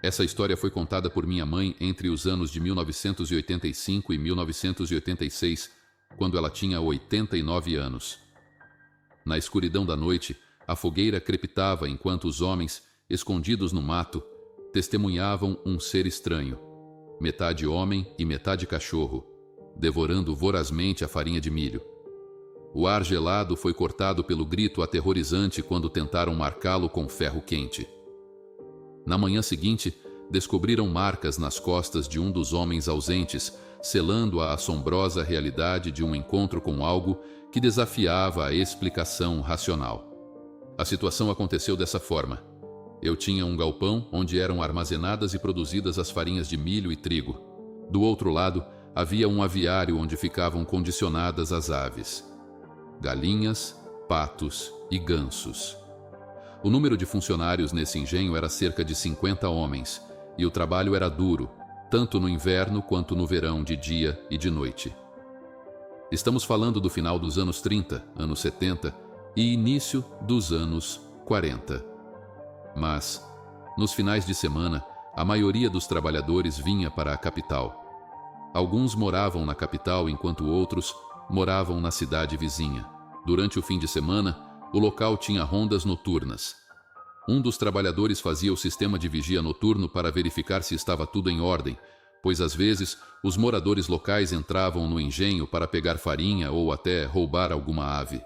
Essa história foi contada por minha mãe entre os anos de 1985 e 1986, quando ela tinha 89 anos. Na escuridão da noite, a fogueira crepitava enquanto os homens, escondidos no mato, testemunhavam um ser estranho, metade homem e metade cachorro, devorando vorazmente a farinha de milho. O ar gelado foi cortado pelo grito aterrorizante quando tentaram marcá-lo com ferro quente. Na manhã seguinte, descobriram marcas nas costas de um dos homens ausentes, selando a assombrosa realidade de um encontro com algo que desafiava a explicação racional. A situação aconteceu dessa forma. Eu tinha um galpão onde eram armazenadas e produzidas as farinhas de milho e trigo. Do outro lado, havia um aviário onde ficavam condicionadas as aves: galinhas, patos e gansos. O número de funcionários nesse engenho era cerca de 50 homens, e o trabalho era duro, tanto no inverno quanto no verão, de dia e de noite. Estamos falando do final dos anos 30, anos 70 e início dos anos 40. Mas, nos finais de semana, a maioria dos trabalhadores vinha para a capital. Alguns moravam na capital enquanto outros moravam na cidade vizinha. Durante o fim de semana, o local tinha rondas noturnas. Um dos trabalhadores fazia o sistema de vigia noturno para verificar se estava tudo em ordem, pois às vezes os moradores locais entravam no engenho para pegar farinha ou até roubar alguma ave.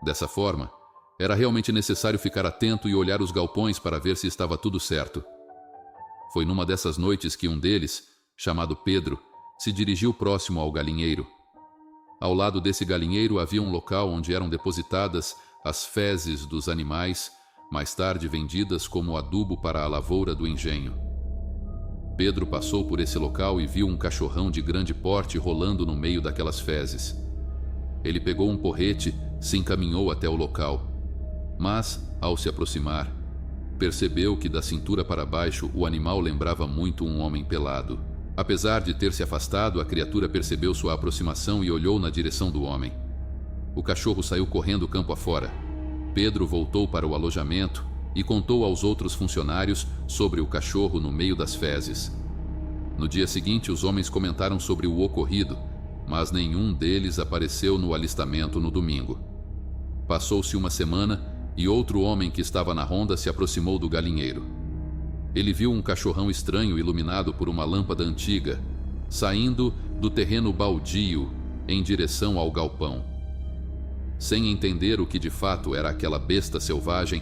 Dessa forma, era realmente necessário ficar atento e olhar os galpões para ver se estava tudo certo. Foi numa dessas noites que um deles, chamado Pedro, se dirigiu próximo ao galinheiro. Ao lado desse galinheiro havia um local onde eram depositadas as fezes dos animais, mais tarde vendidas como adubo para a lavoura do engenho. Pedro passou por esse local e viu um cachorrão de grande porte rolando no meio daquelas fezes. Ele pegou um porrete, se encaminhou até o local. Mas, ao se aproximar, percebeu que da cintura para baixo o animal lembrava muito um homem pelado. Apesar de ter se afastado, a criatura percebeu sua aproximação e olhou na direção do homem. O cachorro saiu correndo campo afora. Pedro voltou para o alojamento e contou aos outros funcionários sobre o cachorro no meio das fezes. No dia seguinte, os homens comentaram sobre o ocorrido, mas nenhum deles apareceu no alistamento no domingo. Passou-se uma semana e outro homem que estava na ronda se aproximou do galinheiro. Ele viu um cachorrão estranho iluminado por uma lâmpada antiga, saindo do terreno baldio em direção ao galpão. Sem entender o que de fato era aquela besta selvagem,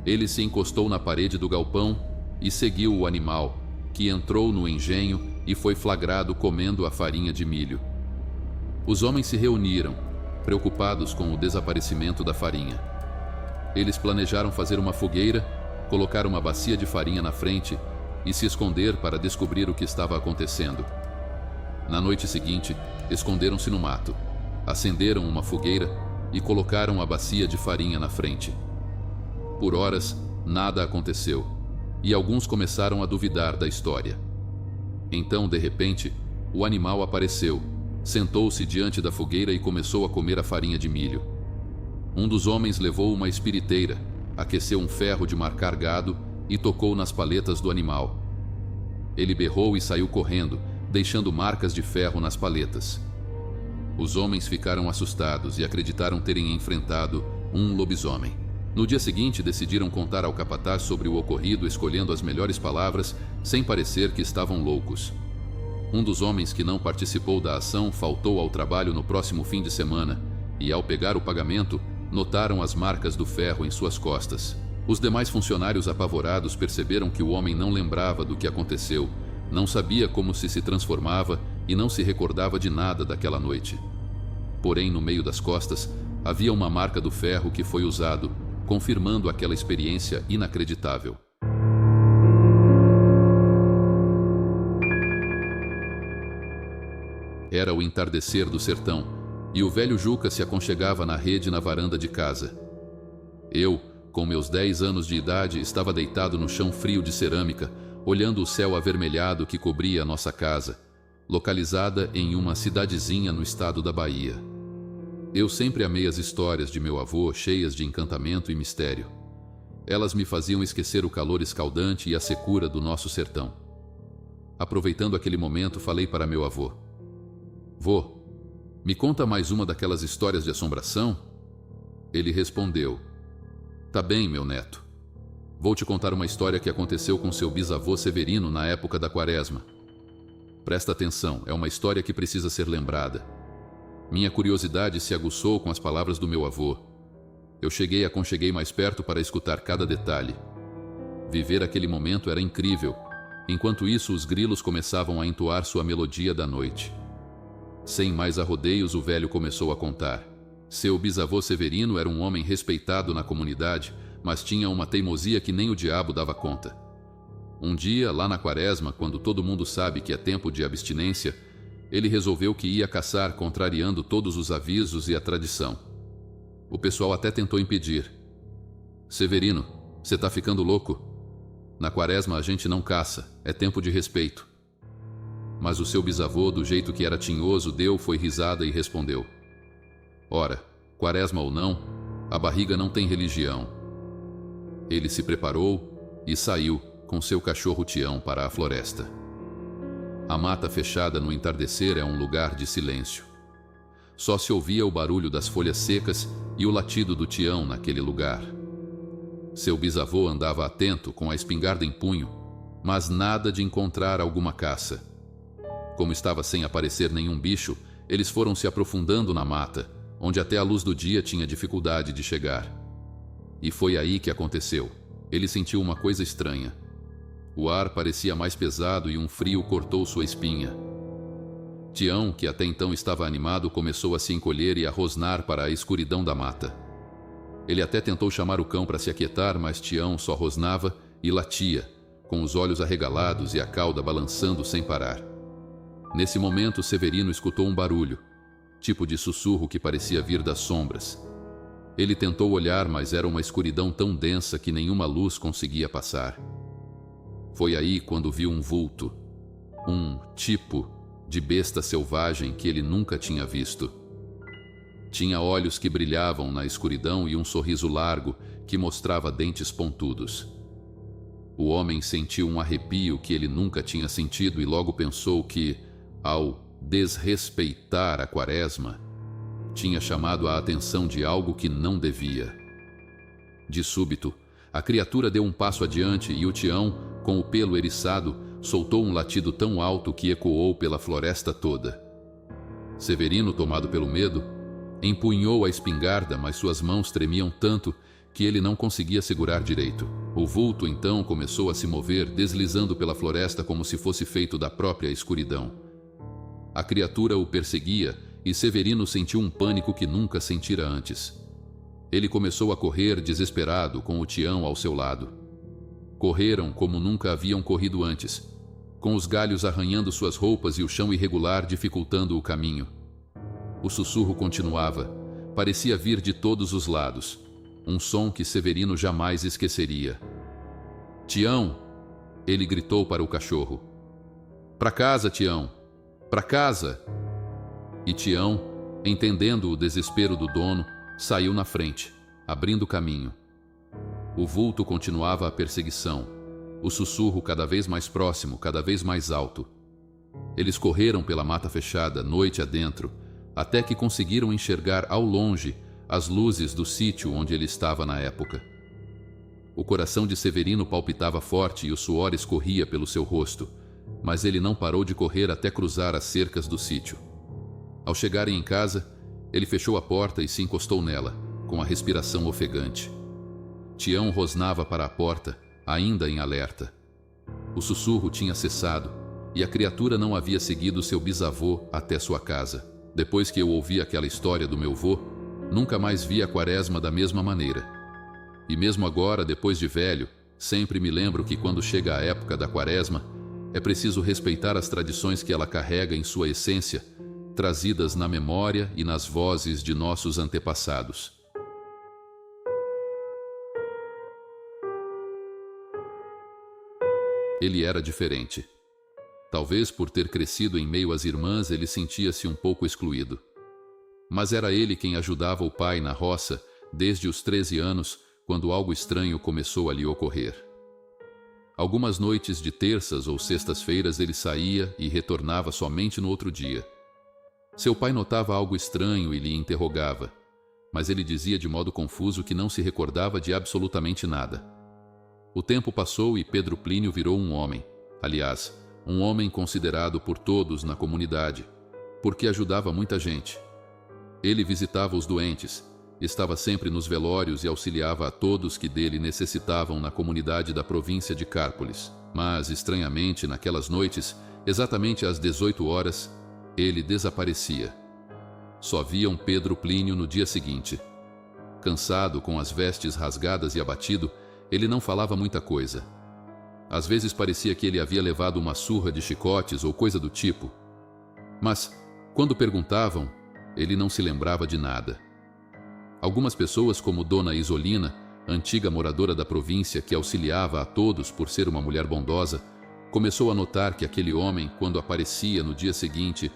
ele se encostou na parede do galpão e seguiu o animal, que entrou no engenho e foi flagrado comendo a farinha de milho. Os homens se reuniram, preocupados com o desaparecimento da farinha. Eles planejaram fazer uma fogueira, colocar uma bacia de farinha na frente e se esconder para descobrir o que estava acontecendo. Na noite seguinte, esconderam-se no mato, acenderam uma fogueira e colocaram a bacia de farinha na frente. Por horas, nada aconteceu, e alguns começaram a duvidar da história. Então, de repente, o animal apareceu, sentou-se diante da fogueira e começou a comer a farinha de milho. Um dos homens levou uma espiriteira, aqueceu um ferro de marcar gado e tocou nas paletas do animal. Ele berrou e saiu correndo, deixando marcas de ferro nas paletas. Os homens ficaram assustados e acreditaram terem enfrentado um lobisomem. No dia seguinte, decidiram contar ao capataz sobre o ocorrido, escolhendo as melhores palavras, sem parecer que estavam loucos. Um dos homens que não participou da ação faltou ao trabalho no próximo fim de semana e, ao pegar o pagamento, notaram as marcas do ferro em suas costas. Os demais funcionários apavorados perceberam que o homem não lembrava do que aconteceu, não sabia como se transformava e não se recordava de nada daquela noite. Porém, no meio das costas, havia uma marca do ferro que foi usado, confirmando aquela experiência inacreditável. Era o entardecer do sertão, e o velho Juca se aconchegava na rede na varanda de casa. Eu, com meus 10 anos de idade, estava deitado no chão frio de cerâmica, olhando o céu avermelhado que cobria a nossa casa, localizada em uma cidadezinha no estado da Bahia. Eu sempre amei as histórias de meu avô, cheias de encantamento e mistério. Elas me faziam esquecer o calor escaldante e a secura do nosso sertão. Aproveitando aquele momento, falei para meu avô: Vô, me conta mais uma daquelas histórias de assombração? Ele respondeu: Tá bem, meu neto. Vou te contar uma história que aconteceu com seu bisavô Severino na época da Quaresma. Presta atenção, é uma história que precisa ser lembrada. Minha curiosidade se aguçou com as palavras do meu avô. Eu aconcheguei mais perto para escutar cada detalhe. Viver aquele momento era incrível. Enquanto isso, os grilos começavam a entoar sua melodia da noite. Sem mais arrodeios, o velho começou a contar. Seu bisavô Severino era um homem respeitado na comunidade, mas tinha uma teimosia que nem o diabo dava conta. Um dia, lá na Quaresma, quando todo mundo sabe que é tempo de abstinência, ele resolveu que ia caçar, contrariando todos os avisos e a tradição. O pessoal até tentou impedir. Severino, você tá ficando louco? Na Quaresma a gente não caça, é tempo de respeito. Mas o seu bisavô, do jeito que era tinhoso, foi risada e respondeu: Ora, Quaresma ou não, a barriga não tem religião. Ele se preparou e saiu com seu cachorro Tião para a floresta. A mata fechada no entardecer é um lugar de silêncio. Só se ouvia o barulho das folhas secas e o latido do Tião naquele lugar. Seu bisavô andava atento, com a espingarda em punho, mas nada de encontrar alguma caça. Como estava sem aparecer nenhum bicho, eles foram se aprofundando na mata, onde até a luz do dia tinha dificuldade de chegar. E foi aí que aconteceu. Ele sentiu uma coisa estranha. O ar parecia mais pesado e um frio cortou sua espinha. Tião, que até então estava animado, começou a se encolher e a rosnar para a escuridão da mata. Ele até tentou chamar o cão para se aquietar, mas Tião só rosnava e latia, com os olhos arregalados e a cauda balançando sem parar. Nesse momento, Severino escutou um barulho, tipo de sussurro que parecia vir das sombras. Ele tentou olhar, mas era uma escuridão tão densa que nenhuma luz conseguia passar. Foi aí quando viu um vulto, um tipo de besta selvagem que ele nunca tinha visto. Tinha olhos que brilhavam na escuridão e um sorriso largo que mostrava dentes pontudos. O homem sentiu um arrepio que ele nunca tinha sentido e logo pensou que, ao desrespeitar a Quaresma, tinha chamado a atenção de algo que não devia. De súbito, a criatura deu um passo adiante e o Tião, com o pelo eriçado, soltou um latido tão alto que ecoou pela floresta toda. Severino, tomado pelo medo, empunhou a espingarda, mas suas mãos tremiam tanto que ele não conseguia segurar direito. O vulto então começou a se mover, deslizando pela floresta como se fosse feito da própria escuridão. A criatura o perseguia e Severino sentiu um pânico que nunca sentira antes. Ele começou a correr desesperado, com o Tião ao seu lado. Correram como nunca haviam corrido antes, com os galhos arranhando suas roupas e o chão irregular dificultando o caminho. O sussurro continuava, parecia vir de todos os lados, um som que Severino jamais esqueceria. Tião! Ele gritou para o cachorro. Pra casa, Tião! Pra casa! E Tião, entendendo o desespero do dono, saiu na frente, abrindo caminho. O vulto continuava a perseguição, o sussurro cada vez mais próximo, cada vez mais alto. Eles correram pela mata fechada, noite adentro, até que conseguiram enxergar ao longe as luzes do sítio onde ele estava na época. O coração de Severino palpitava forte e o suor escorria pelo seu rosto, mas ele não parou de correr até cruzar as cercas do sítio. Ao chegarem em casa, ele fechou a porta e se encostou nela, com a respiração ofegante. Tião rosnava para a porta, ainda em alerta. O sussurro tinha cessado, e a criatura não havia seguido seu bisavô até sua casa. Depois que eu ouvi aquela história do meu vô, nunca mais vi a Quaresma da mesma maneira. E mesmo agora, depois de velho, sempre me lembro que quando chega a época da Quaresma, é preciso respeitar as tradições que ela carrega em sua essência, trazidas na memória e nas vozes de nossos antepassados. Ele era diferente. Talvez por ter crescido em meio às irmãs, ele sentia-se um pouco excluído. Mas era ele quem ajudava o pai na roça desde os 13 anos, quando algo estranho começou a lhe ocorrer. Algumas noites de terças ou sextas-feiras ele saía e retornava somente no outro dia. Seu pai notava algo estranho e lhe interrogava, mas ele dizia de modo confuso que não se recordava de absolutamente nada. O tempo passou e Pedro Plínio virou um homem, aliás, um homem considerado por todos na comunidade, porque ajudava muita gente. Ele visitava os doentes, estava sempre nos velórios e auxiliava a todos que dele necessitavam na comunidade da província de Cárpolis. Mas, estranhamente, naquelas noites, exatamente às 18 horas, ele desaparecia. Só viam Pedro Plínio no dia seguinte. Cansado, com as vestes rasgadas e abatido, ele não falava muita coisa. Às vezes parecia que ele havia levado uma surra de chicotes ou coisa do tipo. Mas, quando perguntavam, ele não se lembrava de nada. Algumas pessoas, como Dona Isolina, antiga moradora da província que auxiliava a todos por ser uma mulher bondosa, começou a notar que aquele homem, quando aparecia no dia seguinte,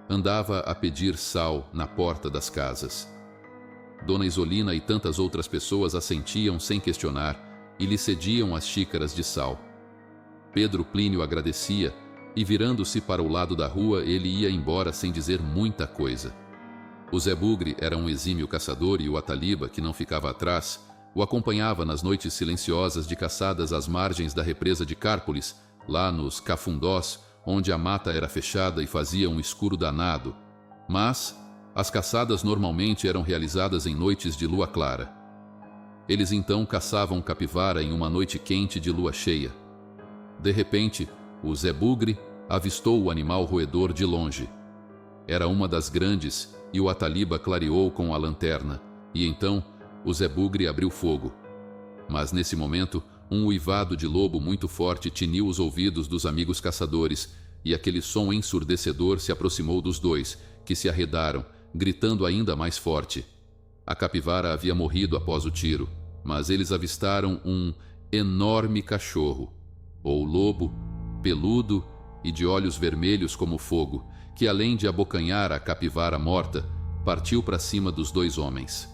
andava a pedir sal na porta das casas. Dona Isolina e tantas outras pessoas assentiam sem questionar e lhe cediam as xícaras de sal. Pedro Plínio agradecia e, virando-se para o lado da rua, ele ia embora sem dizer muita coisa. O Zé Bugre era um exímio caçador e o Ataliba, que não ficava atrás, o acompanhava nas noites silenciosas de caçadas às margens da represa de Cárpolis, lá nos cafundós, onde a mata era fechada e fazia um escuro danado. Mas as caçadas normalmente eram realizadas em noites de lua clara. Eles então caçavam capivara em uma noite quente de lua cheia. De repente, o Zé Bugre avistou o animal roedor de longe. Era uma das grandes e o Ataliba clareou com a lanterna, e então o Zé Bugre abriu fogo. Mas nesse momento, um uivado de lobo muito forte tiniu os ouvidos dos amigos caçadores, e aquele som ensurdecedor se aproximou dos dois, que se arredaram, gritando ainda mais forte. A capivara havia morrido após o tiro, mas eles avistaram um enorme cachorro, ou lobo, peludo e de olhos vermelhos como fogo, que além de abocanhar a capivara morta, partiu para cima dos dois homens.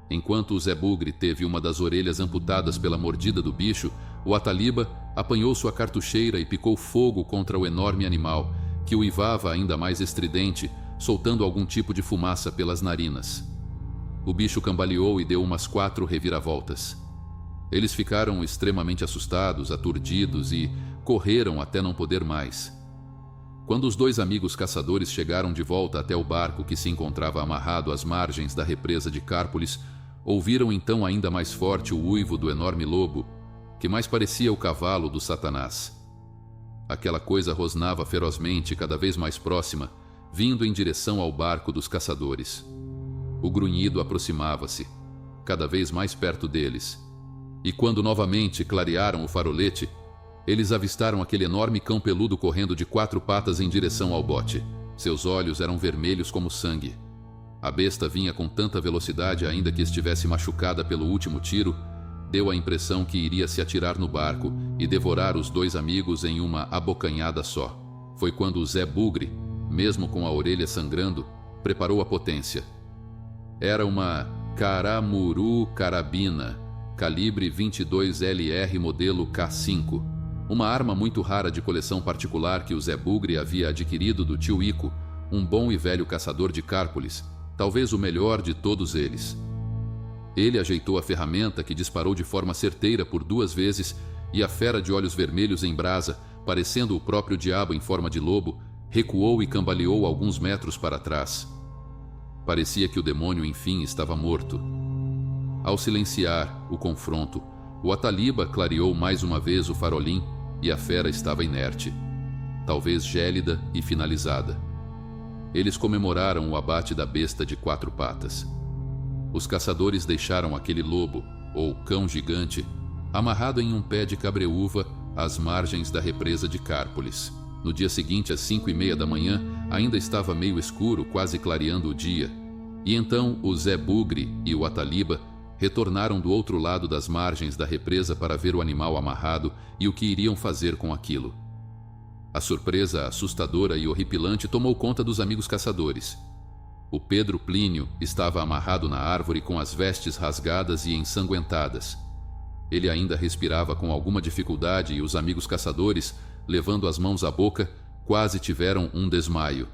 Enquanto o Zé Bugre teve uma das orelhas amputadas pela mordida do bicho, o Ataliba apanhou sua cartucheira e picou fogo contra o enorme animal, que uivava ainda mais estridente, soltando algum tipo de fumaça pelas narinas. O bicho cambaleou e deu umas 4 reviravoltas. Eles ficaram extremamente assustados, aturdidos e correram até não poder mais. Quando os dois amigos caçadores chegaram de volta até o barco que se encontrava amarrado às margens da represa de Cárpolis, ouviram então ainda mais forte o uivo do enorme lobo, que mais parecia o cavalo do Satanás. Aquela coisa rosnava ferozmente, cada vez mais próxima, vindo em direção ao barco dos caçadores. O grunhido aproximava-se, cada vez mais perto deles, e quando novamente clarearam o farolete, eles avistaram aquele enorme cão peludo correndo de 4 patas em direção ao bote. Seus olhos eram vermelhos como sangue. A besta vinha com tanta velocidade, ainda que estivesse machucada pelo último tiro, deu a impressão que iria se atirar no barco e devorar os dois amigos em uma abocanhada só. Foi quando o Zé Bugre, mesmo com a orelha sangrando, preparou a potência. Era uma Caramuru Carabina, calibre 22 LR modelo K5, uma arma muito rara de coleção particular que o Zé Bugre havia adquirido do tio Ico, um bom e velho caçador de Cárpolis, talvez o melhor de todos eles. Ele ajeitou a ferramenta, que disparou de forma certeira por 2 vezes, e a fera de olhos vermelhos em brasa, parecendo o próprio diabo em forma de lobo, recuou e cambaleou alguns metros para trás. Parecia que o demônio, enfim, estava morto. Ao silenciar o confronto, o Ataliba clareou mais uma vez o farolim e a fera estava inerte, talvez gélida e finalizada. Eles comemoraram o abate da besta de 4 patas. Os caçadores deixaram aquele lobo, ou cão gigante, amarrado em um pé de cabreúva às margens da represa de Cárpolis. No dia seguinte, às 5:30 da manhã, ainda estava meio escuro, quase clareando o dia. E então o Zé Bugre e o Ataliba retornaram do outro lado das margens da represa para ver o animal amarrado e o que iriam fazer com aquilo. A surpresa assustadora e horripilante tomou conta dos amigos caçadores. O Pedro Plínio estava amarrado na árvore com as vestes rasgadas e ensanguentadas. Ele ainda respirava com alguma dificuldade e os amigos caçadores, levando as mãos à boca, quase tiveram um desmaio.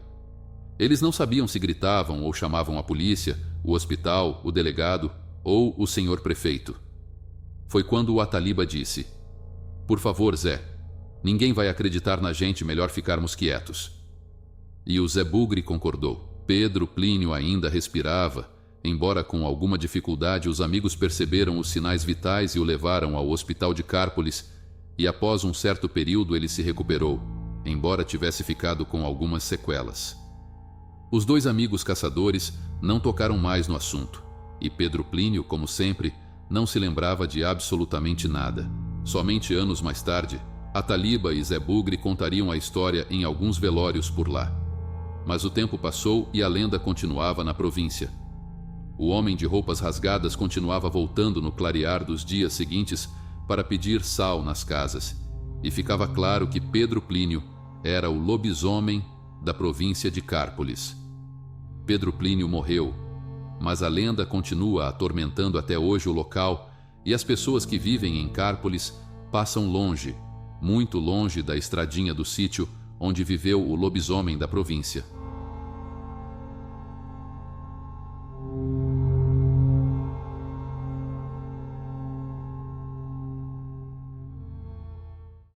Eles não sabiam se gritavam ou chamavam a polícia, o hospital, o delegado ou o senhor prefeito. Foi quando o Ataliba disse: "Por favor, Zé, ninguém vai acreditar na gente, melhor ficarmos quietos." E o Zé Bugre concordou. Pedro Plínio ainda respirava, embora com alguma dificuldade. Os amigos perceberam os sinais vitais e o levaram ao hospital de Cárpolis, e após um certo período ele se recuperou, embora tivesse ficado com algumas sequelas. Os dois amigos caçadores não tocaram mais no assunto, e Pedro Plínio, como sempre, não se lembrava de absolutamente nada. Somente anos mais tarde, Ataliba e Zé Bugre contariam a história em alguns velórios por lá. Mas o tempo passou e a lenda continuava na província. O homem de roupas rasgadas continuava voltando no clarear dos dias seguintes para pedir sal nas casas, e ficava claro que Pedro Plínio era o lobisomem da província de Cárpolis. Pedro Plínio morreu, mas a lenda continua atormentando até hoje o local, e as pessoas que vivem em Cárpolis passam longe, muito longe da estradinha do sítio onde viveu o lobisomem da província.